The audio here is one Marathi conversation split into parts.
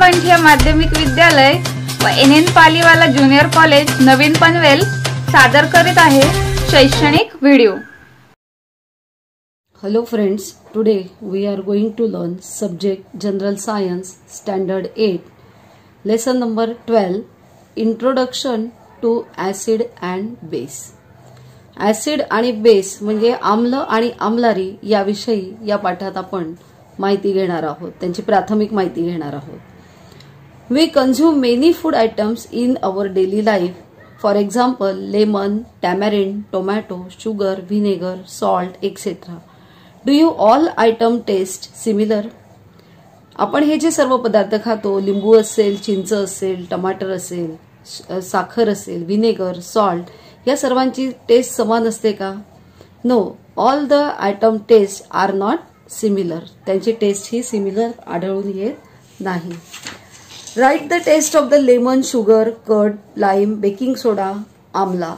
नीलकंठीय माध्यमिक विद्यालय व NN पालीवाला ज्युनियर कॉलेज नवीन पनवेल सादर करीत आहे शैक्षणिक video. Hello friends, today we are going to learn subject General Science Standard 8 lesson number 12 Introduction to Acid and Base। Acid आणि बेस म्हणजे आम्ल आणि आम्लारी याविषयी या पाठात आपण माहिती घेणार आहोत, त्यांची प्राथमिक माहिती घेणार आहोत। We consume many food items in our daily life, for example lemon, tamarind, tomato, sugar, vinegar, salt etcetera. Do you all item taste similar? आपण हे जे सर्व पदार्थ खातो, लिंबू असेल, चिंच असेल, टमाटर असेल, साखर असेल, व्हिनेगर, सॉल्ट, या सर्वांची टेस्ट समान असते का? No, all the item taste are not similar, त्यांची टेस्ट ही सिमिलर आढळून येत नाही। Right the taste of the lemon, sugar, curd, lime, baking soda, amla,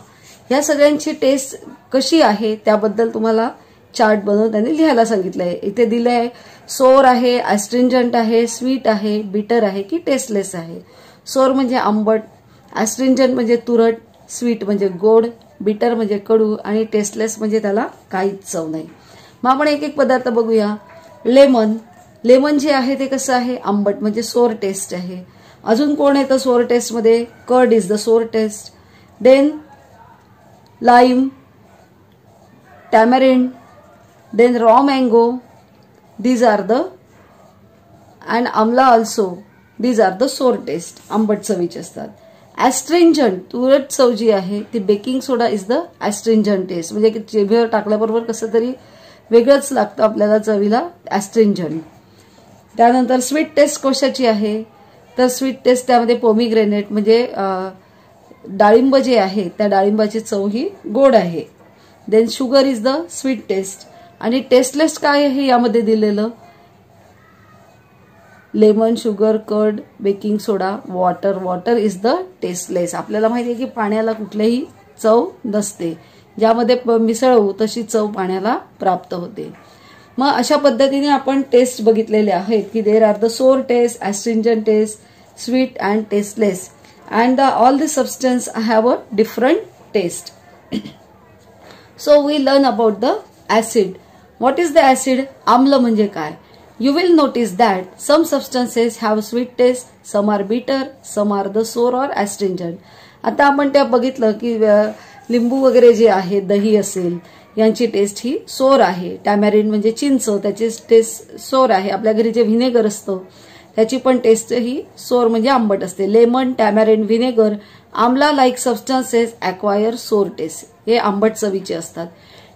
या सगळ्यांची टेस्ट कशी आहे त्याबद्दल तुम्हाला चार्ट बनवून त्यांनी लिहायला सांगितलंय। इथे दिलंय सोर आहे, ऍस्ट्रिंजंट आहे, स्वीट आहे, बिटर आहे की टेस्टलेस आहे। सोर म्हणजे आंबट, ऍस्ट्रिंजंट म्हणजे तुरट, स्वीट म्हणजे गोड, बिटर म्हणजे कडू आणि टेस्टलेस म्हणजे त्याला काहीच चव नाही। मग आपण एक एक पदार्थ बघूया। लेमन, लेमन जे आहे ते कसं आहे? आंबट म्हणजे सोर टेस्ट आहे। अजून कोण येतं सोर टेस्ट मध्ये? Curd is the sour taste. Then lime, tamarind, then raw mango, these are the and amla also, these are the sour taste, आंबट चवीचे असतात। ऍस्ट्रिंजंट, तुरट चव जी आहे ती baking soda is the astringent taste, म्हणजे जिभेवर टाकल्याबरोबर कसं तरी वेगळंच लागतं आपल्याला चवीला, ऍस्ट्रिंजंट। त्यानंतर स्वीट टेस्ट कशाची आहे? तर स्वीट टेस्ट त्यामध्ये पोमिग्रेनेट म्हणजे डाळिंब जे आहे त्या डाळिंबाची चव ही गोड आहे। Then sugar is the sweet taste आणि टेस्टलेस काय आहे यामध्ये दिलेलं? Lemon, sugar, curd, baking soda, water, water is the tasteless. आपल्याला माहिती आहे की पाण्याला कुठलीही चव नसते, ज्यामध्ये मिसळू तशी चव पाण्याला प्राप्त होते। मग अशा पद्धतीने आपण टेस्ट बघितलेले आहेत की there are the sour taste, astringent taste, sweet and tasteless and all the substance have a different taste. So we learn about the acid. What is the acid? आम्ल म्हणजे काय? You will notice that some substances have sweet taste, some are bitter, some are the sour or astringent. आता आपण त्या बघितलं की लिंबू वगैरे जे आहे, दही असेल, यांची टेस्ट ही सोर आहे। टॅमॅरिंड म्हणजे चिंच, त्याची टेस्ट सोर आहे। आपल्या घरी जे व्हिनेगर असतं त्याची पण टेस्ट ही सोर म्हणजे आंबट असते। Lemon, tamarind, vinegar, amla like substances acquire sour taste, हे आंबट चवीचे असतात।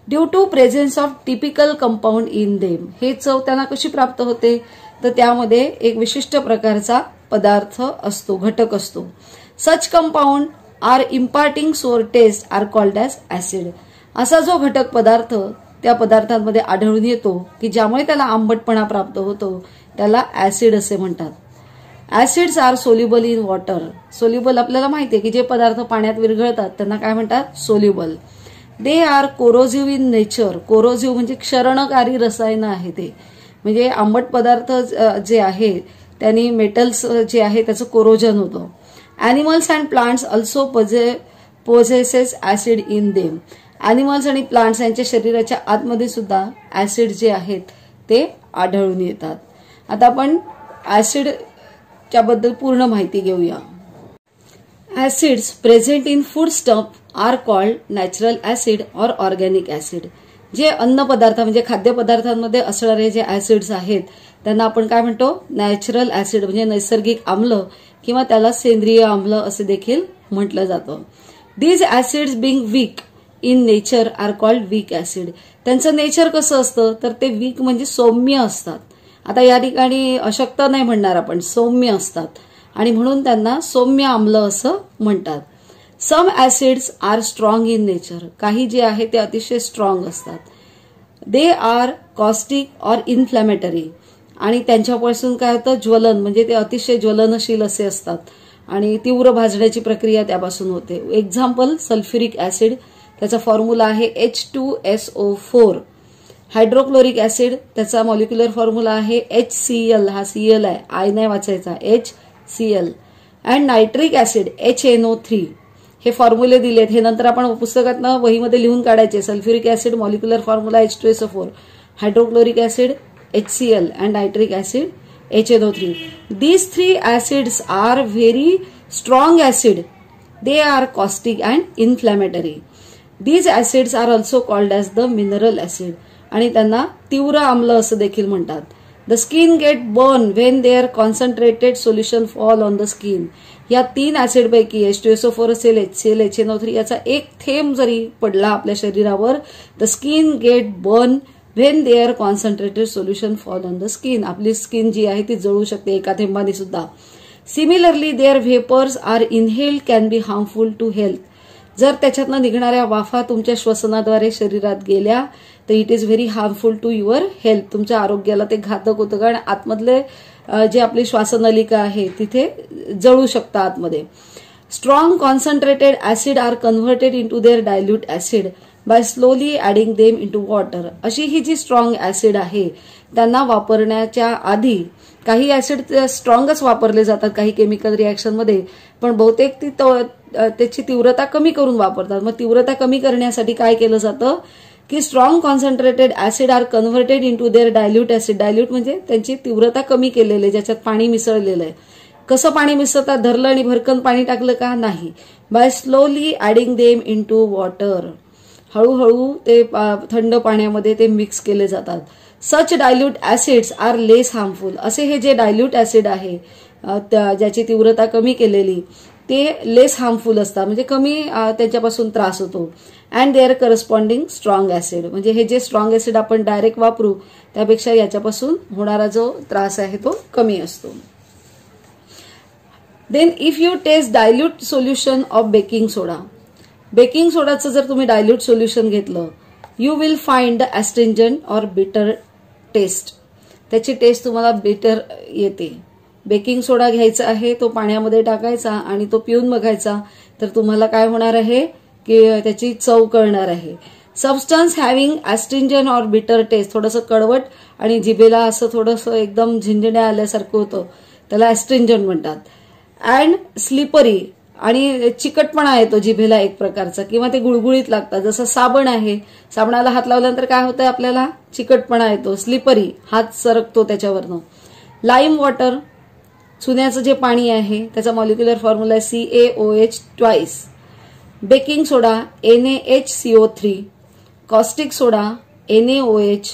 Due to presence of typical compound in them, हे चव त्यांना कशी प्राप्त होते? तर त्यामध्ये एक विशिष्ट प्रकारचा पदार्थ असतो, घटक असतो। Such compound are imparting sour taste are called as acid. असा जो घटक पदार्थ त्या पदार्थांमध्ये आढळून येतो की ज्यामुळे त्याला आंबटपणा प्राप्त होतो त्याला ऍसिड असे म्हणतात। Acids are soluble in water. Soluble आपल्याला माहिती आहे की जे पदार्थ पाण्यात विरघळतात त्यांना काय म्हणतात? Soluble. They are corrosive in nature. Corrosive म्हणजे क्षरणकारी रसायन आहे ते, म्हणजे आंबट पदार्थ जे आहे त्यांनी मेटल्स जे आहे त्याचं कोरोजन होतं। Animals and plants also possesses acid in them. Animals आणि प्लांट्स यांच्या शरीराच्या आतमध्ये सुद्धा ऍसिड जे आहेत ते आढळून येतात। आता आपण ऍसिडच्या बद्दल पूर्ण माहिती घेऊया। Acids present in food stuff are called natural acid और ऑर्गॅनिक ऍसिड। जे अन्न पदार्थ म्हणजे खाद्यपदार्थांमध्ये असणारे जे ऍसिड्स आहेत त्यांना आपण काय म्हणतो? नॅचरल ऍसिड म्हणजे नैसर्गिक आम्ल किंवा त्याला सेंद्रिय आम्ल असे देखील म्हटलं जातं। These acids being weak in nature are called weak acid. त्यांचं नेचर कसं असतं? तर ते वीक म्हणजे सौम्य असतात। आता या ठिकाणी अशक्त नाही म्हणणार आपण, सौम्य असतात आणि म्हणून त्यांना सौम्य आम्ल असं म्हणतात। Some acids are strong in nature, काही जे आहे ते अतिशय स्ट्रॉंग असतात। दे आर कॉस्टिक और इन्फ्लॅमेटरी, आणि त्यांच्यापासून काय होतं? ज्वलन, म्हणजे ते अतिशय ज्वलनशील असे असतात आणि तीव्र भाजण्याची प्रक्रिया त्यापासून होते। एक्झाम्पल सल्फ्युरिक ऍसिड, त्याचा फॉर्म्युला आहे H2SO4 हायड्रोक्लोरिक ऍसिड, त्याचा मॉलिक्युलर फॉर्म्युला आहे HCl, हा Cl आहे, आय नाही वाचायचा, HCl. And nitric acid HNO3. हे फॉर्म्युले दिलेत, हे नंतर आपण पुस्तकातनं वहीमध्ये लिहून काढायचे. Sulphuric acid molecular formula H2SO4, hydrochloric acid HCl and nitric acid HNO3. These three acids are very strong acid. They are caustic and inflammatory. These acids are also called as the mineral acid. आणि त्यांना तीव्र आम्ल असं देखील म्हणतात. The skin get burned when their concentrated solution fall on the skin. या 3 ऍसिड पैकी H2SO4 असेल, HCl, HNO3 याचा एक थेंब जरी पडला आपल्या शरीरावर, the skin get burned when their concentrated solution fall on the skin. आपली स्किन जी आहे ती जळू शकते एका थेंबाने सुद्धा. Similarly, their vapors are inhaled can be harmful to health. जर त्याच्यातनं निघणाऱ्या वाफा तुमच्या श्वसनाद्वारे शरीरात गेल्या तर it is very harmful to your health. तुमच्या आरोग्याला ते घातक होतं, कारण आतमधले जे आपली श्वासनलिका आहे तिथे जळू शकतं आतमध्ये. Strong concentrated acid are converted into their dilute acid by slowly adding them into water. अशी ही जी स्ट्रॉंग ऍसिड आहे त्यांना वापरण्याच्या आधी काही ऍसिड स्ट्रॉंगच वापरले जातात काही केमिकल रिॲक्शनमध्ये, पण बहुतेक त्याची तीव्रता कमी करून वापरतात. मग तीव्रता कमी करण्यासाठी काय केलं जातं की strong concentrated acid are converted into their dilute acid. Dilute म्हणजे त्यांची तीव्रता कमी केलेली आहे, ज्याच्यात पाणी मिसळलेलं आहे. कसं पाणी मिसळतात? धरलं आणि भरकन पाणी टाकलं का? नाही. By slowly adding them into water. हळूहळू ते थंड पाण्यामध्ये ते मिक्स केले जातात. Such dilute acids are less harmful. असे हे जे डायल्यूट ऍसिड आहे ज्याची तीव्रता कमी केलेली ते लेस हार्मफुल असतात, म्हणजे कमी त्याच्यापासून त्रास होतो. And their corresponding strong acid, म्हणजे हे जे स्ट्रॉंग ऍसिड आपण डायरेक्ट वापरू त्यापेक्षा याच्यापासून होणारा जो त्रास आहे तो कमी असतो. Then if you taste dilute solution of baking soda. Baking सोडाचं जर तुम्ही डायल्यूट सोल्युशन घेतलं, you will find the astringent or bitter taste. त्याची टेस्ट तुम्हाला बिटर येते. बेकिंग सोडा घ्यायचा आहे, तो पाण्यामध्ये टाकायचा आणि तो पिऊन बघायचा, तर तुम्हाला काय होणार आहे की त्याची चव कळणार आहे. Substance having astringent or bitter taste, थोडंसं कडवट आणि जिभेला असं थोडंसं एकदम झिंजण्या आल्यासारखं होतं, त्याला ऍस्ट्रिंजंट म्हणतात. अँड स्लिपरी, आणि चिकटपणा येतो जिभेला एक प्रकारचा, किंवा ते गुळगुळीत लागतात. जसं साबण आहे, साबणाला हात लावल्यानंतर काय होतंय आपल्याला चिकटपणा येतो, स्लिपरी, हात सरकतो त्याच्यावरनं. लाईम वॉटर, चुन्याचं जे पाणी आहे त्याचा molecular formula CaOH twice. Baking soda NaHCO3, caustic soda NaOH.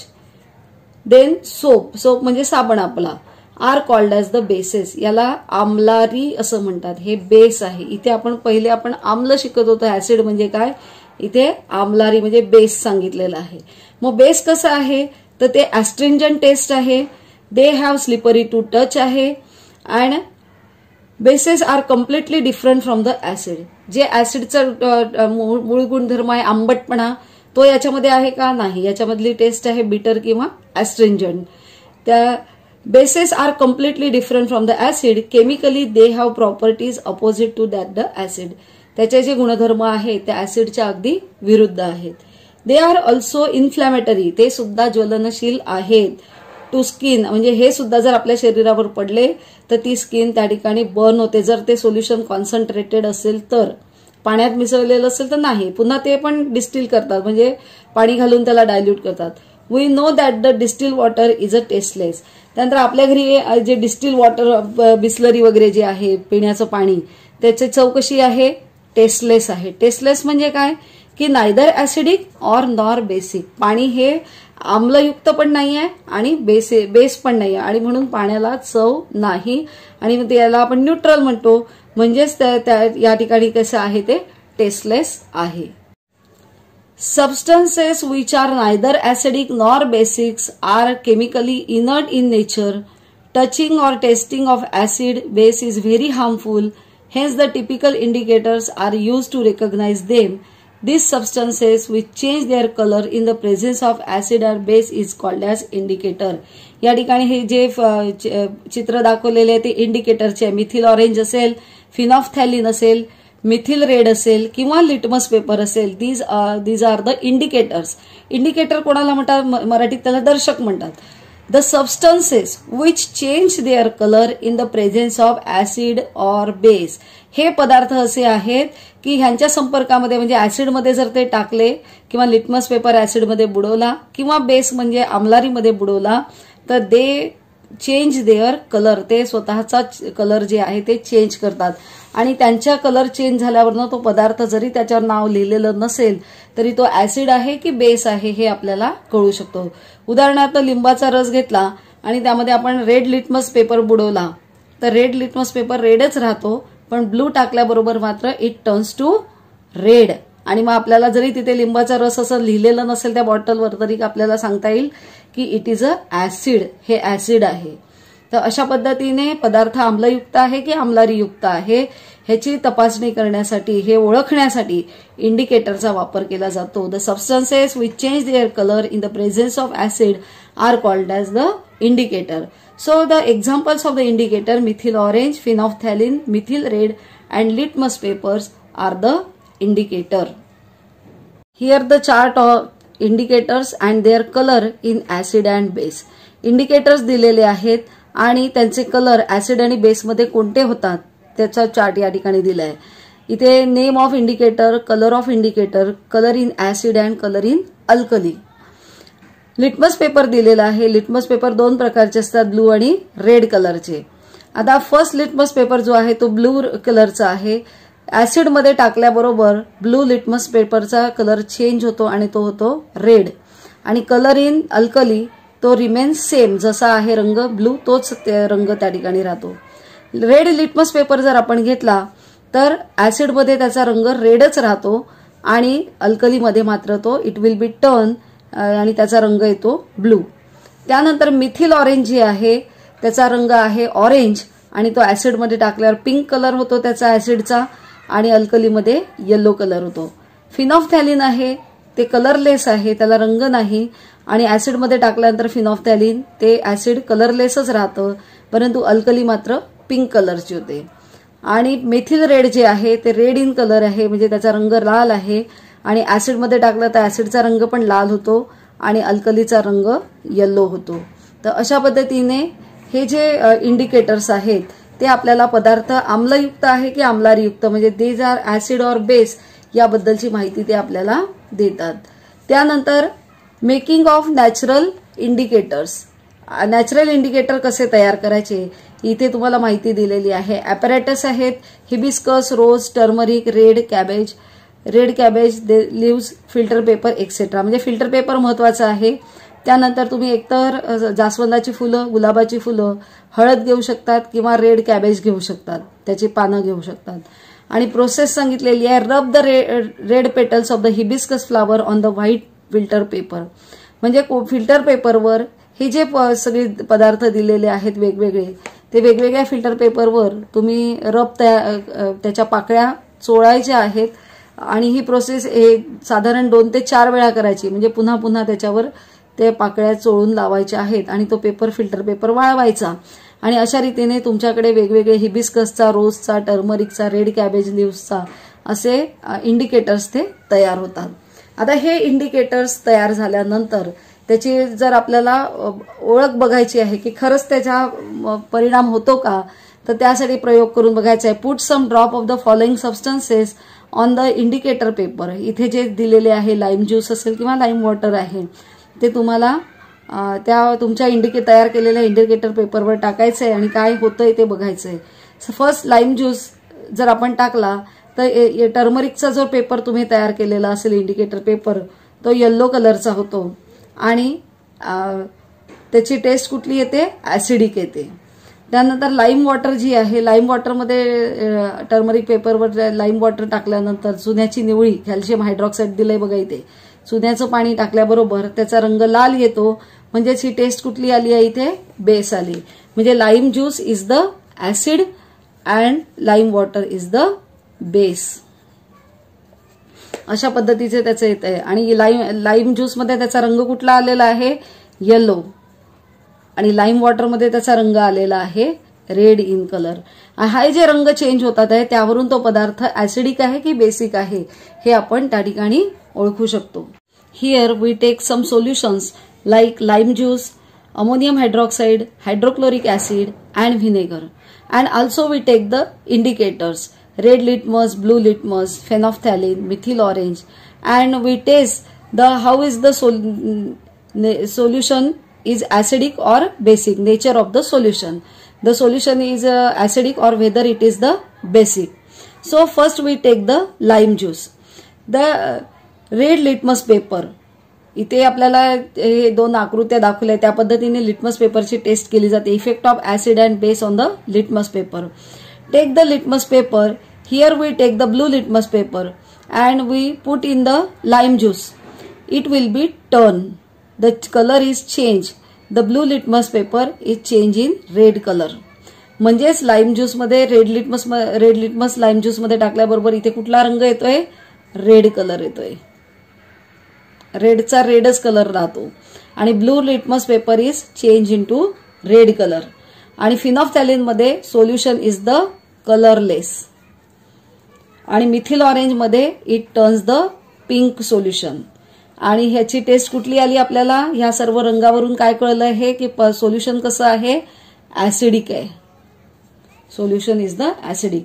Then soap म्हणजे साबण आपला, are called as the bases. याला आम्लारी असं म्हणतात. हे बेस आहे. इथे आपण आम्ल शिकत होतो, ऍसिड म्हणजे काय, इथे आम्लारी म्हणजे बेस सांगितलेला आहे. मग बेस कसं आहे तर ते ऍस्ट्रिंजंट टेस्ट आहे, they have slippery to touch आहे, and bases are completely different from the acid. जे ऍसिडचा मूळ गुणधर्म आहे आंबटपणा, तो याच्यामध्ये आहे का? नाही. याच्यामधली टेस्ट आहे बिटर किंवा ऍस्ट्रिंजंट. त्या bases are completely different from the acid. Chemically they have properties opposite to that the acid. त्याचे जे गुणधर्म आहेत त्या ऍसिडच्या अगदी विरुद्ध आहेत. दे आर ऑल्सो इन्फ्लॅमेटरी, ते सुद्धा ज्वलनशील आहेत. टू स्किन, म्हणजे हे सुद्धा जर आपल्या शरीरावर पडले तर ती स्किन त्या ठिकाणी बर्न होते. जर ते सोल्युशन कॉन्सन्ट्रेटेड असेल तर, पाण्यात मिसळलेलं असेल तर नाही. पुन्हा ते पण डिस्टिल करतात, म्हणजे पाणी घालून त्याला डायल्यूट करतात. We know that the distil water is a tasteless. त्यानंतर आपल्या घरी जे डिस्टिल वॉटर, बिस्लरी वगैरे जे आहे पिण्याचं पाणी, त्याची चव कशी आहे? टेस्टलेस आहे. टेस्टलेस म्हणजे काय की neither acidic or nor basic. पाणी हे आम्लयुक्त पण नाही आहे आणि बेस पण नाही आहे, आणि म्हणून पाण्याला चव नाही, आणि त्याला आपण न्यूट्रल म्हणतो. म्हणजेच या ठिकाणी कसं आहे ते टेस्टलेस आहे. Substances which are neither acidic nor basics are chemically inert in nature. Touching or tasting of acid base is very harmful. Hence, the typical indicators are used to recognize them. These substances which change their color in the presence of acid or base is called as indicator. या ठिकाणी हे जे चित्र दाखवलेले आहे ते इंडिकेटरचे. मिथिल ऑरेंज असेल, फिनॉफ्थॅलिन असेल, मिथिल रेड असेल किंवा लिटमस पेपर असेल, these are the indicators. Indicator कोणाला म्हणतात? मराठीत त्याला दर्शक म्हणतात. The substances which change their colour in the presence of acid or base. हे पदार्थ असे आहेत की ह्यांच्या संपर्कामध्ये म्हणजे ऍसिडमध्ये जर ते टाकले किंवा लिटमस पेपर ऍसिडमध्ये बुडवला किंवा बेस म्हणजे आम्लारीमध्ये बुडवला तर दे चेंज देअर कलर, ते स्वतःचा कलर जे आहे ते चेंज करतात. आणि त्यांच्या कलर चेंज झाल्यावरनं तो पदार्थ जरी त्याच्यावर नाव लिहिलेलं नसेल तरी तो ऍसिड आहे की बेस आहे हे आपल्याला कळू शकतो. उदाहरणार्थ लिंबाचा रस घेतला आणि त्यामध्ये आपण रेड लिटमस पेपर बुडवला तर रेड लिटमस पेपर रेडच राहतो, पण ब्लू टाकल्याबरोबर मात्र इट टर्न्स टू रेड. आणि मग आपल्याला जरी तिथे लिंबाचा रस असं लिहिलेलं नसेल त्या बॉटलवर तरी आपल्याला सांगता येईल की इट इज अ ऍसिड, हे ऍसिड आहे. तर अशा पद्धतीने पदार्थ आम्लयुक्त आहे की आम्लारीयुक्त आहे ह्याची तपासणी करण्यासाठी, हे ओळखण्यासाठी इंडिकेटरचा वापर केला जातो. The substances which change their colour in the presence of acid are called as the indicator. So the examples of the indicator methyl orange, phenolphthalein, methyl red and litmus papers are the indicator. Here the chart of indicators and their color in acid and base. Indicators दिलेले आहेत आणि त्यांचे कलर ऍसिड आणि बेस मध्ये कोणते होतात त्याचा चार्ट या ठिकाणी दिलाय. इथे name of indicator, colour of indicator, colour in acid and colour in alkali. Litmus paper दिलेला आहे. लिटमस पेपर दोन प्रकारचे असतात, ब्लू आणि रेड कलरचे. आता फर्स्ट लिटमस पेपर जो आहे तो ब्लू कलरचा आहे. ऍसिडमध्ये टाकल्याबरोबर ब्लू लिटमस पेपरचा कलर चेंज होतो आणि तो होतो रेड. आणि कलर इन अल्कली तो रिमेन्स सेम, जसा आहे रंग ब्लू तोच रंग त्या ठिकाणी राहतो. रेड लिटमस पेपर जर आपण घेतला तर ऍसिडमध्ये त्याचा रंग रेडच राहतो आणि अल्कलीमध्ये मात्र तो इट विल बी टर्न आणि त्याचा रंग येतो ब्लू. त्यानंतर मिथिल ऑरेंज जे आहे त्याचा रंग आहे ऑरेंज आणि तो ऍसिडमध्ये टाकल्यावर पिंक कलर होतो त्याचा ऍसिडचा आणि अल्कलीमध्ये येलो कलर होतो. फिनॉल्फथॅलिन आहे ते कलरलेस आहे, त्याला रंग नाही आणि ऍसिडमध्ये टाकल्यानंतर फिनॉल्फथॅलिन ते ऍसिड कलरलेसच राहतं, परंतु अल्कली मात्र पिंक कलरची होते. आणि मेथिल रेड जे आहे ते रेड इन कलर आहे, म्हणजे त्याचा रंग लाल आहे आणि ऍसिडमध्ये टाकलं तर ऍसिडचा रंग पण लाल होतो आणि अल्कलीचा रंग येलो होतो. तर अशा पद्धतीने हे जे इंडिकेटर्स आहेत ते आपल्याला पदार्थ आम्लयुक्त आहे की आम्लारीयुक्त म्हणजे these are acid or base याबद्दलची माहिती ते आपल्याला देतात. त्यानंतर making of natural indicators. Natural indicator कसे तयार करायचे इथे तुम्हाला माहिती दिलेली आहे. ॲपॅरेटस आहेत hibiscus, rose, turmeric, red cabbage, leaves, filter paper etcetera. म्हणजे फिल्टर पेपर महत्वाचं आहे. त्यानंतर तुम्ही एकतर जास्वंदाची फुलं, गुलाबाची फुलं, हळद घेऊ शकतात किंवा रेड कॅबेज घेऊ शकतात, त्याची पानं घेऊ शकतात. आणि प्रोसेस सांगितलेली आहे. रब the red petals of the hibiscus flower on the white filter paper. म्हणजे फिल्टर पेपरवर हे जे सगळे पदार्थ दिलेले आहेत वेगवेगळे ते वेगवेगळ्या फिल्टर पेपरवर तुम्ही त्याच्या पाकळ्या चोळायच्या आहेत आणि ही प्रोसेस साधारण 2 ते 4 वेळा करायची. म्हणजे पुन्हा पुन्हा त्याच्यावर ते पाकळ्या चोळून लावायच्या आहेत आणि तो पेपर फिल्टर पेपर वाळवायचा. आणि अशा रीतीने तुमच्याकडे वेगवेगळे हिबिस्कसचा, रोजचा, टर्मरिकचा, रेड कॅबेज लिव्सचा असे इंडिकेटर्स ते तयार होतात. आता हे इंडिकेटर्स तयार झाल्यानंतर त्याची जर आपल्याला ओळख बघायची आहे की खरंच त्याचा परिणाम होतो का तर त्यासाठी प्रयोग करून बघायचा आहे. Put some drop of the following substances on the indicator paper. इथे जे दिलेले आहे लाईम ज्यूस असेल किंवा लाईम वॉटर आहे ते तुम्हाला त्या तुमच्या तयार केलेल्या इंडिकेटर पेपरवर टाकायचं आहे आणि काय होतंय ते बघायचं आहे. फर्स्ट लाईम ज्यूस जर आपण टाकला तर टर्मरिकचा जो पेपर तुम्ही तयार केलेला असेल इंडिकेटर पेपर तो येल्लो कलरचा होतो आणि त्याची टेस्ट कुठली येते, ऍसिडिक येते. त्यानंतर लाईम वॉटर जी आहे, लाईम वॉटरमध्ये टर्मरिक पेपरवर लाईम वॉटर टाकल्यानंतर चुन्याची निवळी, कॅल्शियम हायड्रॉक्साईड दिलंय बघा इथे, चुन्याचं पाणी टाकल्याबरोबर त्याचा रंग लाल येतो. म्हणजेच ही टेस्ट कुठली आली आहे इथे, बेस आली. म्हणजे lime juice is the acid and lime water is the base. अशा पद्धतीचे त्याचं येत आहे. आणि लाईम ज्यूसमध्ये त्याचा रंग कुठला आलेला आहे, येलो, आणि लाईम वॉटरमध्ये त्याचा रंग आलेला आहे रेड इन कलर. हा जे रंग चेंज होतात आहे त्यावरून तो पदार्थ ऍसिडिक आहे की बेसिक आहे हे आपण त्या ठिकाणी ओळखू शकतो. Here we take some solutions like lime juice, ammonium hydroxide, hydrochloric acid and vinegar, and also we take the indicators red litmus, blue litmus, phenolphthalein, methyl orange, and we taste the how is the solution is acidic or basic, nature of the solution. The solution is acidic or whether it is the basic. So first we take the lime juice. The red litmus paper, इथे आपल्याला हे दोन आकृत्या दाखवल्या त्या पद्धतीने लिटमस पेपरची टेस्ट केली जाते. Effect of acid and base on the litmus paper. Take the litmus paper. Here we take the blue litmus paper and we put in the lime juice. It will be turn. The colour is change. The blue litmus paper is change in red colour. म्हणजेच लाईम ज्यूस मध्ये रेड लिटमस लाईम ज्यूस मध्ये टाकल्याबरोबर इथे कुठला रंग येतोय? रेड कलर येतोय. रेडचा रेडच कलर राहतो. आणि blue litmus paper is change in to red colour. आणि फिनॉल्फ्थॅलीन मध्ये सोल्युशन इज द कलरलेस. आणि मिथिल ऑरेंज मध्ये it turns the pink solution. आणि ह्याची टेस्ट कुठली आली आपल्याला? ह्या सर्व रंगावरून काय कळलं हे की सोल्युशन कसं आहे? ऍसिडिक आहे. Solution is the acidic.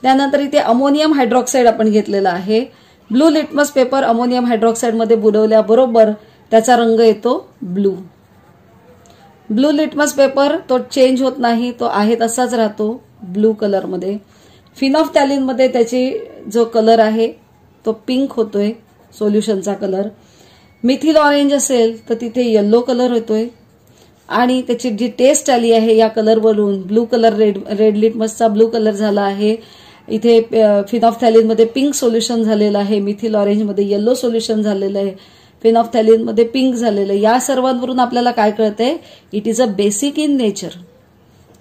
त्यानंतर इथे अमोनियम हायड्रॉक्साईड आपण घेतलेला आहे. Blue litmus paper ammonium hydroxide मध्ये बुडवल्याबरोबर त्याचा रंग येतो ब्लू. ब्लू लिटमस पेपर तो चेंज होत नाही, तो आहे तसाच राहतो ब्लू कलर मध्ये. फिनॉल्फ्थॅलीन मध्ये त्याची जो कलर आहे तो पिंक होतोय, सोल्युशनचा कलर. मिथिल ऑरेंज असेल तर तिथे येलो कलर होतोय आणि त्याची जी टेस्ट आली आहे या कलरवरून ब्लू कलर रेड लिटमसचा ब्लू कलर झाला आहे. इथे फिनॉल्फ्थॅलीन मध्ये पिंक सोल्युशन झालेलं आहे. मिथिल ऑरेंज मध्ये येलो सोल्युशन झालेलं आहे. फिनॉल्फ्थॅलीन मध्ये पिंक झालेलं आहे. या सर्वांवरून आपल्याला काय कळतंय? It is a basic in nature.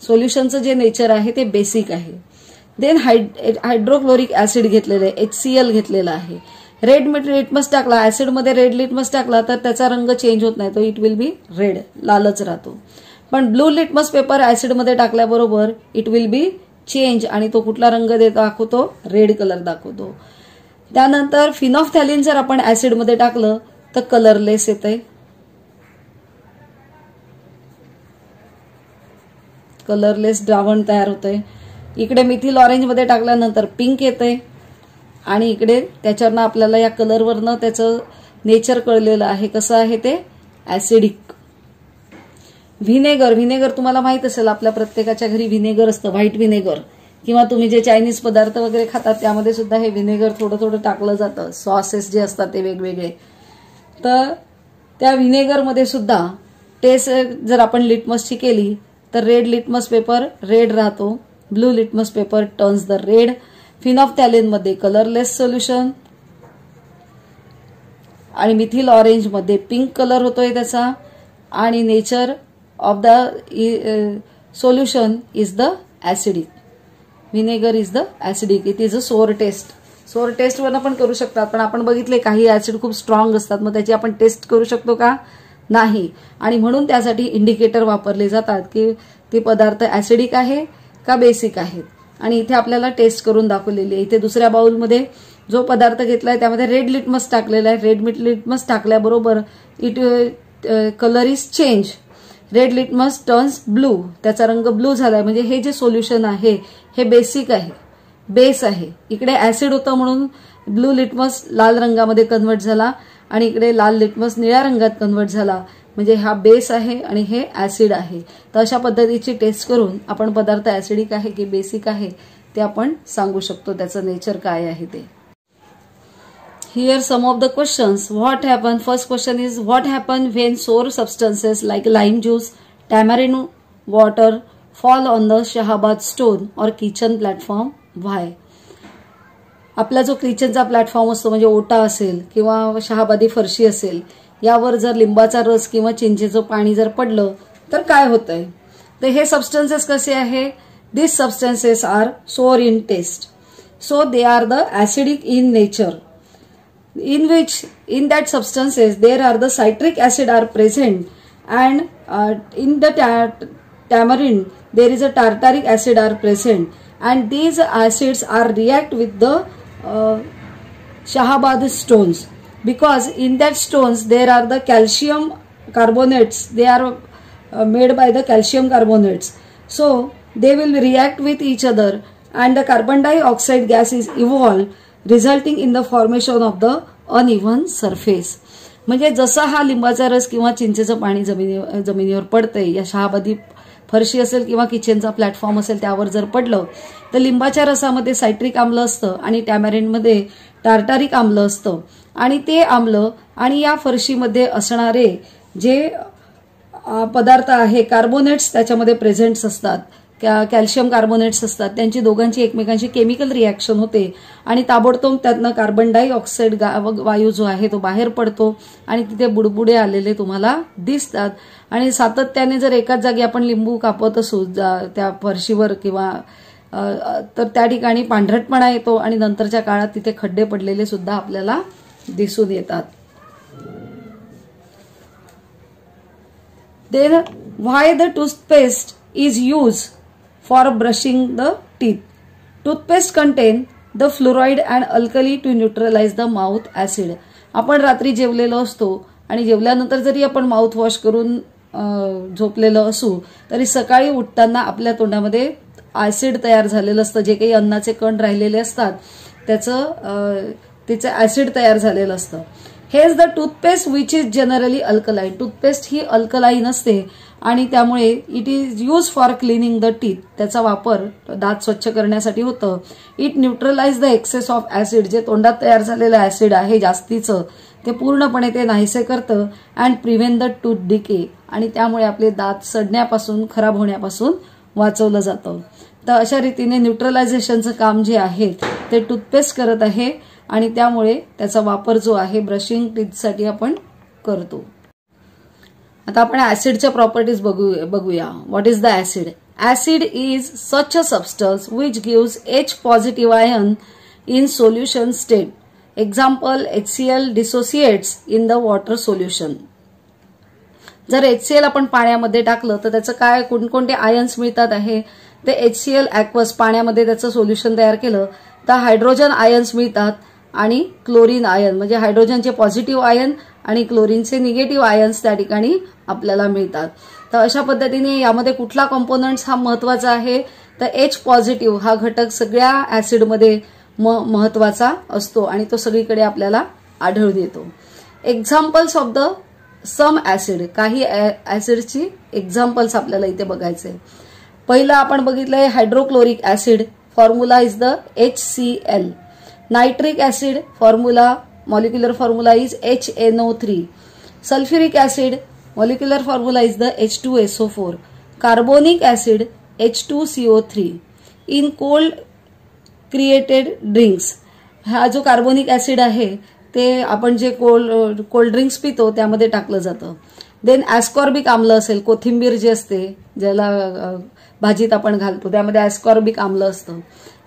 सोल्युशनचं जे नेचर आहे ते बेसिक आहे. देन हायड्रोक्लोरिक ऍसिड घेतलेलं आहे, HCl घेतलेला आहे. रेड लिटमस टाकला, ऍसिड मध्ये रेड लिटमस टाकला तर त्याचा रंग चेंज होत नाही, तो इट विल बी रेड, लालच राहतो. पण ब्लू लिटमस पेपर ऍसिड मध्ये टाकल्याबरोबर इट विल बी चेंज आणि तो कुठला रंग दाखवतो? रेड कलर दाखवतो. त्यानंतर फिनॉल्फ्थॅलीन जर आपण ऍसिड मध्ये टाकलं तर कलरलेस येतंय. कलरलेस द्रावण तयार होतंय. इकडे मिथिल ऑरेंज मध्ये टाकल्यानंतर पिंक येतंय आणि इकडे त्याच्यावरनं आपल्याला या कलरवरनं त्याचं नेचर कळलेलं आहे. कसं आहे ते? ऍसिडिक. व्हिनेगर तुम्हाला माहित असेल, आपल्या प्रत्येकाच्या घरी व्हिनेगर असतं, व्हाईट व्हिनेगर. किंवा तुम्ही जे चायनीज पदार्थ वगैरे खातात त्यामध्ये सुद्धा हे व्हिनेगर थोडं थोडं टाकलं जातं. सॉसेस जे असतात ते वेगवेगळे. तर त्या व्हिनेगरमध्ये सुद्धा टेस्ट जर आपण लिटमसची केली तर रेड लिटमस पेपर रेड राहतो. Blue litmus paper turns the red. Phenolphthalein मध्ये कलरलेस सोल्युशन आणि मिथिल ऑरेंज मध्ये पिंक कलर होतोय त्याचा. आणि nature of the solution is the acidic. Vinegar is the acidic. It is a sour taste. Sour taste वरनं पण करू शकतात, पण आपण बघितले काही ऍसिड खूप स्ट्रॉंग असतात, मग त्याची आपण टेस्ट करू शकतो का? नाही. आणि म्हणून त्यासाठी इंडिकेटर वापरले जातात की ते पदार्थ ऍसिडिक आहे का बेसिक आहेत. आणि इथे आपल्याला टेस्ट करून दाखवलेली आहे. इथे दुसऱ्या बाउलमध्ये जो पदार्थ घेतलाय त्यामध्ये रेड लिटमस टाकलेला आहे. रेड लिटमस टाकल्याबरोबर it colour is change. Red litmus turns blue. त्याचा रंग ब्लू झालाय. म्हणजे हे जे सोल्युशन आहे हे बेसिक आहे, बेस आहे. इकडे ऍसिड होतं म्हणून ब्लू लिटमस लाल रंगामध्ये कन्वर्ट झाला आणि इकडे लाल लिटमस निळ्या रंगात कन्वर्ट झाला. म्हणजे हा बेस आहे आणि हे ऍसिड आहे. तर अशा पद्धतीची टेस्ट करून आपण पदार्थ ऍसिडिक आहे की बेसिक आहे ते आपण सांगू शकतो, त्याचं नेचर काय आहे ते. Here some of the questions. What happened? First question is what happened when sour substances like lime juice, tamarind water fall on the Shahabad stone or kitchen platform? Why? आपला जो किचनचा प्लॅटफॉर्म असतो म्हणजे ओटा असेल किंवा शहाबादी फरशी असेल, यावर जर लिंबाचा रस किंवा चिंचेचं पाणी जर पडलं तर काय होतंय? तर हे सबस्टन्सेस कसे आहे? These substances are sour in taste. So they are the acidic in nature. In which in that substances there are the citric acid are present and in the tamarind, there is a tartaric acid are present, and these acids are react with the Shahabad stones, because in that stones there are the calcium carbonates. They are made by the calcium carbonates, so they will react with each other, and the carbon dioxide gas is evolved, resulting in the formation of the uneven surface. म्हणजे जसा हा लिंबाचा रस किंवा चिंचेचं पाणी जमिनीवर पडतंय, या शहाबादी फरशी असेल किंवा किचनचा प्लॅटफॉर्म असेल त्यावर जर पडलं तर लिंबाच्या रसामध्ये सायट्रिक आम्ल असतं आणि टॅमॅरिनमध्ये टार्टारिक आम्ल असतं, आणि ते आम्ल आणि या फरशीमध्ये असणारे जे पदार्थ आहे कार्बोनेट्स त्याच्यामध्ये प्रेझेंट्स असतात, कॅल्शियम कार्बोनेट्स असतात, त्यांची दोघांची एकमेकांशी केमिकल रिॲक्शन होते आणि ताबडतोब त्यातनं कार्बन डायऑक्साईड वायू जो आहे तो बाहेर पडतो आणि तिथे बुडबुडे आलेले तुम्हाला दिसतात. आणि सातत्याने जर एकाच जागी आपण लिंबू कापत असू त्या फरशीवर किंवा तर त्या ठिकाणी पांढरटपणा येतो आणि नंतरच्या काळात तिथे खड्डे पडलेले सुद्धा आपल्याला दिसून येतात. Then why the toothpaste is used for brushing the teeth? Toothpaste contain the fluoride and alkali to neutralize the mouth acid. आपण रात्री जेवलेलो असतो आणि जेवल्यानंतर जरी आपण माउथ वॉश करून झोपलेलो असू तरी सकाळी उठताना आपल्या तोंडामध्ये ऍसिड तयार झालेलं असतं. जे काही अन्नाचे कण राहिलेले असतात त्याचं ऍसिड तयार झालेलं असतं. Has the toothpaste which is generally alkaline. Toothpaste ही अल्कलाईन असते आणि त्यामुळे it is use for cleaning the teeth. त्याचा वापर दात स्वच्छ करण्यासाठी होतं. It neutralise the excess of acid. जे तोंडात तयार झालेलं ऍसिड आहे जास्तीचं ते पूर्णपणे ते नाहीसे करतं. And prevent the tooth decay. आणि त्यामुळे आपले दात सडण्यापासून खराब होण्यापासून वाचवलं जातं. तर अशा रीतीने न्यूट्रलायझेशनचं काम जे आहे ते टूथपेस्ट करत आहे आणि त्यामुळे त्याचा वापर जो आहे ब्रशिंग टीथसाठी आपण करतो. आता आपण ऍसिडच्या प्रॉपर्टीज बघूया. What is the acid? Acid is such a substance which gives H positive ion in solution state. Example HCl dissociates in the water solution. जर HCl आपण पाण्यामध्ये टाकलं तर त्याचं काय कोणकोणते आयन्स मिळतात आहे ते HCl ॲक्वस पाण्यामध्ये त्याचं सोल्युशन तयार केलं तर हायड्रोजन आयन्स मिळतात आणि क्लोरीन आयन म्हणजे हायड्रोजनचे पॉझिटिव्ह आयन आणि क्लोरीनचे निगेटिव्ह आयन्स त्या ठिकाणी आपल्याला मिळतात. तर अशा पद्धतीने यामध्ये कुठला कॉम्पोनंट्स हा महत्वाचा आहे तर H पॉझिटिव्ह हा घटक सगळ्या ऍसिडमध्ये महत्वाचा असतो आणि तो सगळीकडे आपल्याला आढळून येतो. Examples of the some acid. काही ऍसिडची एक्झाम्पल्स आपल्याला इथे बघायचे. पहिलं आपण बघितलंय hydrochloric acid. Formula is the HCl. Nitric acid formula molecular formula is HNO3. Sulphuric acid molecular formula is the H2SO4. Carbonic acid H2CO3. In cold created drinks. हा जो कार्बोनिक ऍसिड आहे ते आपण जे कोल्ड ड्रिंक्स पितो त्यामध्ये टाकलं जातं. देन ऍस्कॉर्बिक आम्ल असेल, कोथिंबीर जे असते ज्याला भाजीत आपण घालतो त्यामध्ये ऍस्कॉर्बिक आम्ल असतं.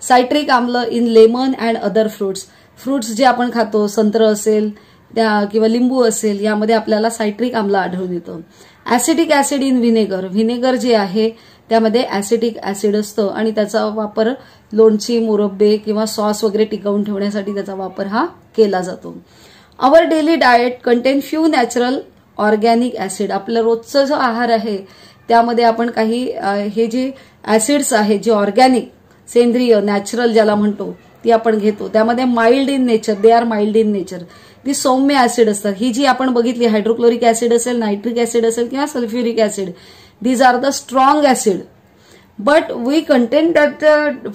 सायट्रिक आम्ल in lemon and other fruits. Fruits जे आपण खातो संत्र असेल किंवा लिंबू असेल यामध्ये आपल्याला सायट्रिक आम्ल आढळून येतं. Acetic acid in vinegar. Vinegar जे आहे त्यामध्ये ऍसिटिक ऍसिड असतं आणि त्याचा वापर लोणची, मुरब्बे किंवा सॉस वगैरे टिकवून ठेवण्यासाठी त्याचा वापर हा केला जातो. Our daily diet contain few natural organic acid. आपला रोजचा जो आहार आहे त्यामध्ये आपण काही हे जे ऍसिड्स आहेत जे ऑर्गॅनिक सेंद्रिय नॅचरल ज्याला म्हणतो ती आपण घेतो. त्यामध्ये mild in nature. They are mild in nature. ती सौम्य ऍसिड असतात. ही जी आपण बघितली हायड्रोक्लोरिक ऍसिड असेल, नायट्रिक ऍसिड असेल किंवा sulphuric acid, these are the strong acid but we contain that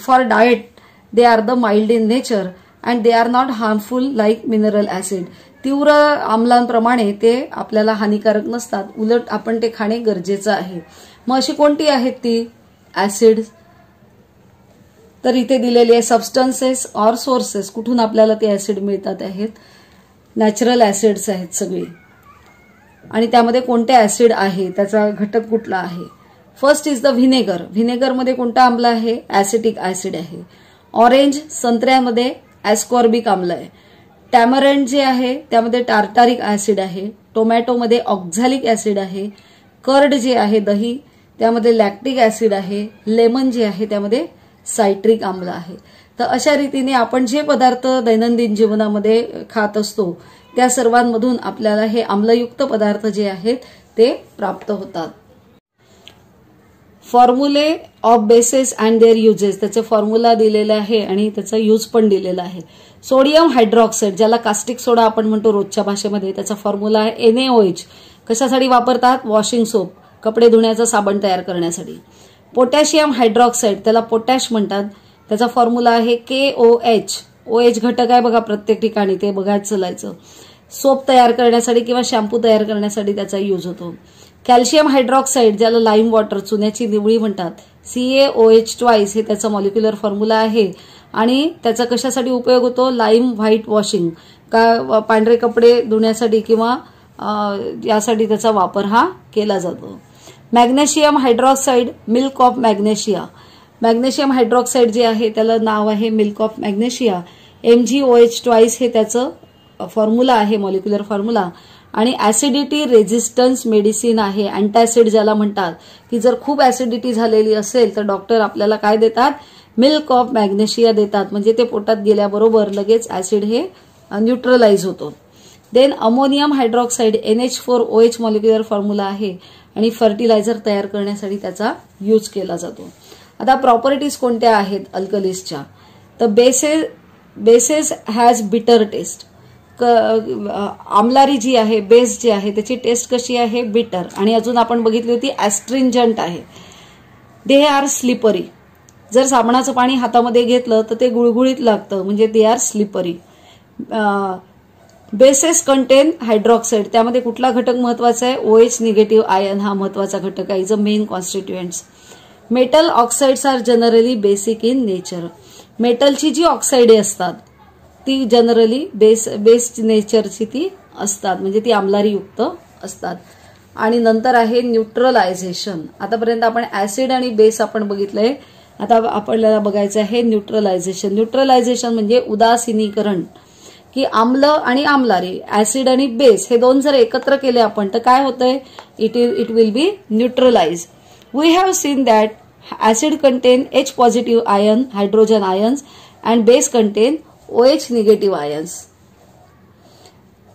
for diet they are the mild in nature and they are not harmful like mineral acid. तीव्र आम्लांप्रमाणे ते आपल्याला हानिकारक नसतात, उलट आपण ते खाणे गरजेचं आहे. मग अशी कोणती आहेत ती ऍसिड तर इथे दिलेली आहे. Substances or sources. कुठून आपल्याला ते ऍसिड मिळतात आहेत नॅचरल ऍसिड्स आहेत सगळी आणि त्यामध्ये कोणते ऍसिड आहे त्याचा घटक कुठला आहे. First is the vinegar. व्हिनेगरमध्ये कोणता आम्ल आहे ऍसिटिक ऍसिड आहे. ऑरेंज संत्र्यामध्ये ऍस्कॉर्बिक आम्ल आहे. टॅमरंड जे आहे त्यामध्ये टार्टारिक ऍसिड आहे. टोमॅटोमध्ये ऑक्झॅलिक ऍसिड आहे. कर्ड जे आहे दही त्यामध्ये लॅक्टिक ऍसिड आहे, लेमन जे आहे त्यामध्ये सायट्रिक आम्ल आहे. तर अशा रीतीने आपण जे पदार्थ दैनंदिन जीवनामध्ये खात असतो त्या सर्वांमधून आपल्याला हे आम्लयुक्त पदार्थ जे आहेत ते प्राप्त होतात. Formulae of bases and their uses, त्याचे फॉर्म्युला दिलेले आहे आणि त्याचा यूज पण दिलेला आहे. सोडियम हायड्रॉक्साईड, ज्याला कास्टिक सोडा आपण म्हणतो रोजच्या भाषेमध्ये, त्याचा फॉर्म्युला आहे NaOH. कशासाठी वापरतात? वॉशिंग सोप, कपडे धुण्याचा साबण तयार करण्यासाठी. पोटॅशियम हायड्रॉक्साईड, त्याला पोटॅश म्हणतात, त्याचा फॉर्म्युला आहे KOH. OH घटक आहे बघा प्रत्येक ठिकाणी, ते बघायचं चलायचं. सोप तयार करण्यासाठी किंवा शॅम्पू तयार करण्यासाठी त्याचा यूज होतो. कॅल्शियम हायड्रॉक्साईड, ज्याला लाईम वॉटर, चुन्याची निवळी म्हणतात, CaOH2 हे त्याचा मॉलिक्युलर फॉर्म्युला आहे आणि त्याचा कशासाठी उपयोग होतो? लाईम व्हाईट वॉशिंग, का पांढरे कपडे धुण्यासाठी किंवा यासाठी त्याचा वापर हा केला जातो. Magnesium hydroxide, milk of magnesia. Magnesium hydroxide जे आहे त्याला नाव आहे मिल्क ऑफ मॅग्नेशिया. MgOH2 हे त्याचं फॉर्म्युला आहे, मॉलिक्युलर फॉर्म्युला. आणि ऍसिडिटी रेझिस्टन्स मेडिसिन आहे, अँटॅसिड ज्याला म्हणतात, की जर खूप ऍसिडिटी झालेली असेल तर डॉक्टर आपल्याला काय देतात? मिल्क ऑफ मॅग्नेशिया देतात, म्हणजे ते पोटात गेल्याबरोबर लगेच ऍसिड हे न्यूट्रलाइज होतो. Then ammonium hydroxide, NH4OH molecular formula आहे आणि फर्टिलायझर तयार करण्यासाठी त्याचा यूज केला जातो. आता प्रॉपर्टीज कोणत्या आहेत अल्कलीजच्या? तर बेसेस हॅज बिटर टेस्ट. आम्लारी जी आहे, बेस जी आहे, त्याची टेस्ट कशी आहे? बिटर. आणि अजून आपण बघितली होती ऍस्ट्रिंजंट आहे. They are slippery. जर साबणाचं पाणी हातामध्ये घेतलं तर ते गुळगुळीत लागतं, म्हणजे they are slippery. Bases content hydroxide, त्यामध्ये कुठला घटक महत्वाचा आहे? OH निगेटिव्ह आयन हा महत्वाचा घटक आहे, is a main constituents. Metal oxides are generally basic in nature. मेटलची जी ऑक्साइडे असतात ती जनरली बेस नेचरची ती असतात, म्हणजे ती आम्लारीयुक्त असतात. आणि नंतर आहे न्यूट्रलायझेशन. आतापर्यंत आपण ऍसिड आणि बेस आपण बघितलंय, आता आपल्याला बघायचं आहे न्यूट्रलायझेशन. न्यूट्रलायझेशन म्हणजे उदासीनीकरण, की आम्ल आणि आम्लारी, ऍसिड आणि बेस हे दोन जर एकत्र केले आपण तर काय होतंय? It will be neutralise. We have seen that acid contain H positive ion, hydrogen ions, and base contain OH negative ions.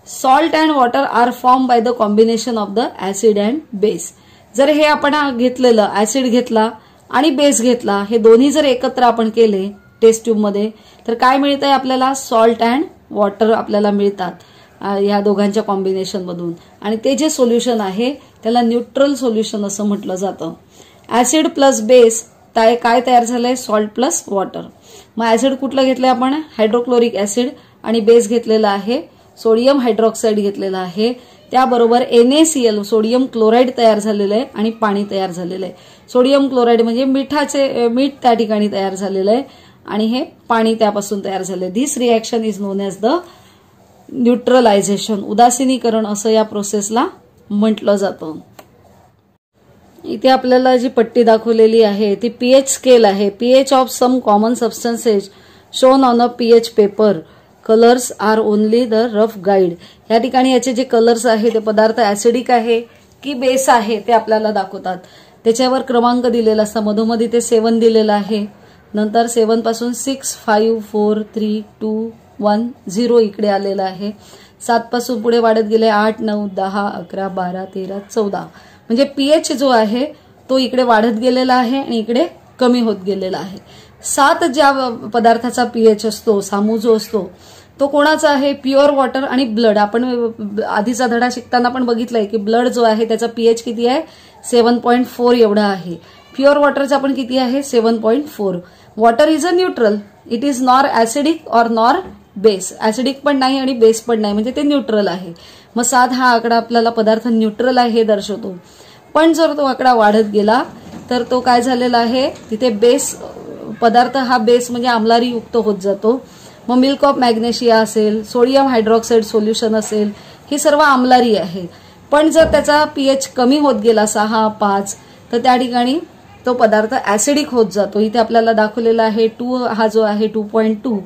Salt and water are form by the combination of the acid and base. जर हे आपण घेतलेलं ऍसिड घेतला आणि बेस घेतला, हे दोन्ही जर एकत्र आपण केले टेस्ट ट्यूब मध्ये तर काय मिळतंय आपल्याला? सॉल्ट अँड वॉटर आपल्याला मिळतात ह्या दोघांच्या कॉम्बिनेशन मधून. आणि ते जे सोल्युशन आहे त्याला न्यूट्रल सोल्युशन असं म्हटलं जातं. ऍसिड प्लस बेस काय तयार झालंय? Salt plus water. मग ऍसिड कुठलं घेतलंय आपण? Hydrochloric acid. आणि बेस घेतलेला आहे सोडियम हायड्रॉक्साईड घेतलेला आहे. त्याबरोबर NaCl सोडियम क्लोराईड तयार झालेलं आहे आणि पाणी तयार झालेलं आहे. सोडियम क्लोराईड म्हणजे मीठ त्या ठिकाणी तयार झालेलं आहे आणि हे पाणी त्यापासून तयार झाले. This reaction is known as the neutralisation. उदासीनीकरण असं या प्रोसेसला म्हटलं जातं. इथे आपल्याला जी पट्टी दाखवलेली आहे ती pH स्केल आहे. pH of some common substances shown on a pH paper. Colours are only the rough guide. या ठिकाणी याचे जे कलर्स आहे ते पदार्थ ऍसिडिक आहे की बेस आहे ते आपल्याला दाखवतात. त्याच्यावर क्रमांक दिलेला असता. मधोमध इथे 7 दिलेला आहे. नंतर 7 पासून 6, 5, 4, 3, 2, 1, 0 इकडे आलेला आहे. 7 पासून पुढे वाढत गेले 8, 9, 10, 11, 12, 13, 14. म्हणजे pH जो आहे तो इकडे वाढत गेलेला आहे आणि इकडे कमी होत गेलेला आहे. 7 ज्या पदार्थाचा pH असतो, सामू जो असतो तो कोणाचा आहे? प्युअर वॉटर आणि ब्लड. आपण आधीचा धडा शिकताना पण बघितलंय की ब्लड जो आहे त्याचा pH किती आहे? 7.4 एवढा आहे. प्युअर वॉटरचा पण किती आहे? 7.4. Water is a neutral. It is nor acidic और नॉर बेस. ऍसिडिक पण नाही आणि बेस पण नाही, म्हणजे ते न्यूट्रल आहे. मग 7 हा आकडा आपल्याला पदार्थ न्यूट्रल आहे हे दर्शवतो. पण जर तो आकडा वाढत गेला तर तो काय झालेला आहे? तिथे बेस पदार्थ हा बेस म्हणजे आम्लारी युक्त होत जातो. मग मिल्क ऑफ मॅग्नेशिया असेल, सोडियम हायड्रॉक्साईड सोल्युशन असेल, ही सर्व आम्लारी आहे. पण जर त्याचा pH कमी होत गेला 6, 5 तर त्या ठिकाणी तो पदार्थ ऍसिडिक होत जातो. इथे आपल्याला दाखवलेला आहे 2 हा जो आहे 2.2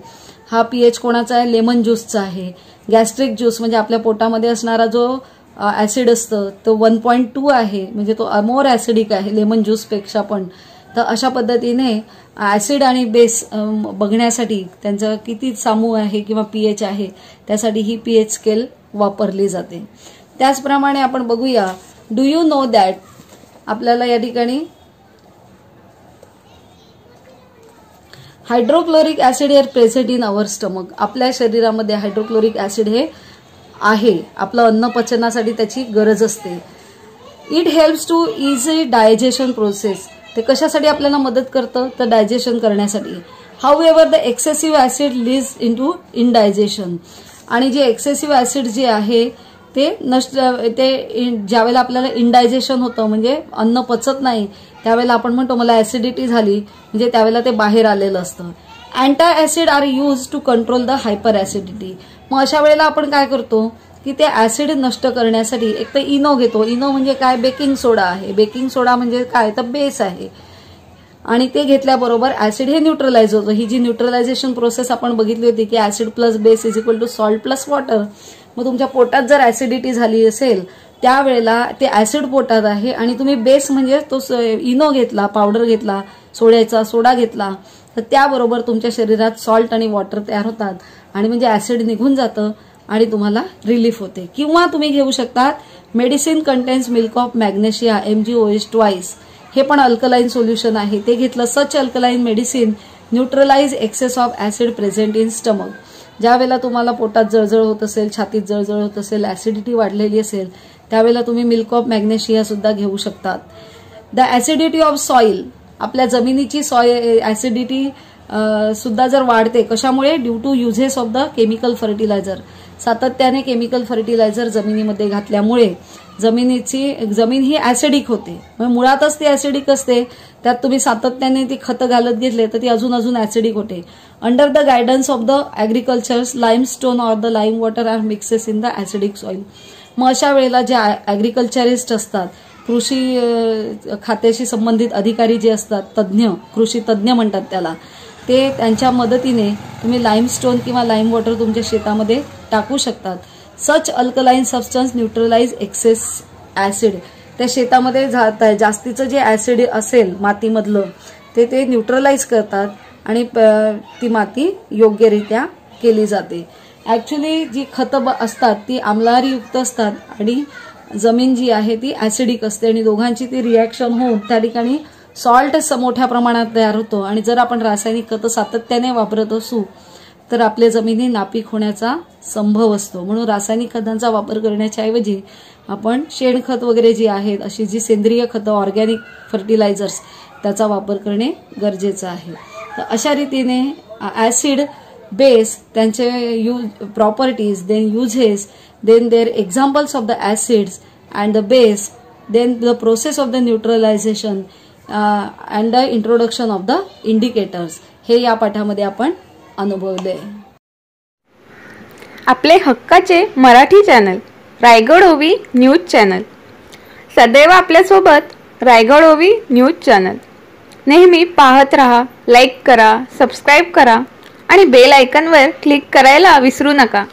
हा pH कोणाचा आहे? लेमन ज्यूसचा आहे. गॅस्ट्रिक ज्यूस म्हणजे आपल्या पोटामध्ये असणारा जो ॲसिड असतं तो 1.2 आहे, म्हणजे तो मोर ॲसिडिक आहे लेमन ज्यूसपेक्षा पण. तर अशा पद्धतीने ॲसिड आणि बेस बघण्यासाठी त्यांचा किती सामू आहे किंवा pH आहे त्यासाठी ही pH स्केल वापरली जाते. त्याचप्रमाणे आपण बघूया, डू यू नो दॅट, आपल्याला या ठिकाणी hydrochloric acid are present in our stomach. आपल्या शरीरामध्ये हायड्रोक्लोरिक ॲसिड हे आहे, आपलं अन्न पचनासाठी त्याची गरज असते. It helps to easy digestion process. ते कशासाठी आपल्याला मदत करतं, तर डायजेशन करण्यासाठी. However the excessive acid leads into indigestion. आणि जे एक्सेसिव्ह ॲसिड जे आहे ते ज्यावेळेला आपल्याला इनडायजेशन होतं, म्हणजे अन्न पचत नाही, त्यावेळेला आपण म्हणतो मला ॲसिडिटी झाली, म्हणजे त्यावेळेला ते बाहेर आलेलं असतं. Anti acid are use to control the hyper acidity. मग अशा वेळेला आपण काय करतो की ते ॲसिड नष्ट करण्यासाठी एक तर इनो घेतो. इनो म्हणजे काय, बेकिंग सोडा आहे. बेकिंग सोडा म्हणजे काय, तर बेस आहे. आणि ते घेतल्याबरोबर ॲसिड हे न्यूट्रलाइज होतं. ही जी न्यूट्रलायझेशन प्रोसेस आपण बघितली होती की acid plus base is equal to salt plus water. मग तुमच्या पोटात जर ॲसिडिटी झाली असेल त्यावेळेला ते ॲसिड पोटात आहे आणि तुम्ही बेस म्हणजे तो इनो घेतला, पावडर घेतला, सोडा घेतला, तर त्याबरोबर तुमच्या शरीरात सॉल्ट आणि वॉटर तयार होतात आणि म्हणजे ॲसिड निघून जातं आणि तुम्हाला रिलीफ होते. किंवा तुम्ही घेऊ शकता medicine contains milk of magnesia MgOH twice. हे पण अल्कलाइन सोल्युशन आहे, ते घेतलं. Such alkaline medicine neutralise excess of acid present in stomach. ज्या वेळेला तुम्हाला पोटात जळजळ होत असेल, छातीत जळजळ होत असेल, ॲसिडिटी वाढलेली असेल, त्यावेळेला तुम्ही मिल्क ऑफ मॅग्नेशिया सुद्धा घेऊ शकतात. The acidity of soil. आपल्या जमिनीची ॲसिडिटी सुद्धा जर वाढते, कशामुळे, due to uses of the chemical fertiliser. सातत्याने केमिकल फर्टिलायझर जमिनीमध्ये घातल्यामुळे जमीन ही ॲसिडिक होते. म्हणजे मुळातच ती ॲसिडिक असते, त्यात तुम्ही सातत्याने ती खतं घालत घेतले तर ती अजून ॲसिडिक होते. Under the guidance of the agricultures limestone or the lime water are mixes in the acidic soil. मग अशा वेळेला जे ॲग्रिकल्चरिस्ट असतात, कृषी खात्याशी संबंधित अधिकारी जे असतात, तज्ज्ञ, कृषी तज्ज्ञ म्हणतात त्याला, ते त्यांच्या मदतीने तुम्ही लाईमस्टोन किंवा लाईम वॉटर तुमच्या शेतामध्ये टाकू शकतात. Such alkaline substance neutralise excess acid. त्या शेतामध्ये जास्तीचं जे ॲसिड असेल मातीमधलं ते न्यूट्रलाइज करतात आणि ती माती योग्यरित्या केली जाते. ॲक्च्युली जी खतं असतात ती आम्लहारीयुक्त असतात आणि जमीन जी आहे ती ॲसिडिक असते आणि दोघांची ती रिॲक्शन होऊन त्या ठिकाणी सॉल्ट मोठ्या प्रमाणात तयार होतो. आणि जर आपण रासायनिक खतं सातत्याने वापरत असू तर आपल्या जमिनी नापीक होण्याचा संभव असतो. म्हणून रासायनिक खतांचा वापर करण्याच्या ऐवजी आपण शेणखत वगैरे जी आहेत, अशी जी सेंद्रिय खतं, ऑर्गॅनिक फर्टिलायझर्स, त्याचा वापर करणे गरजेचं आहे. तर अशा रीतीने ॲसिड, बेस, त्यांचे properties, then uses, then their examples of the acids and the base, then the process of the neutralisation and the introduction of the indicators, हे या पाठामध्ये आपण अनुभवले. आपले हक्काचे मराठी चॅनल रायगड ओवी न्यूज चॅनल, सदैव आपल्यासोबत रायगड ओवी न्यूज चॅनल. नेहमी पाहत रहा, लाईक करा, सबस्क्राईब करा आणि बेल आयकॉनवर क्लिक करायला विसरू नका.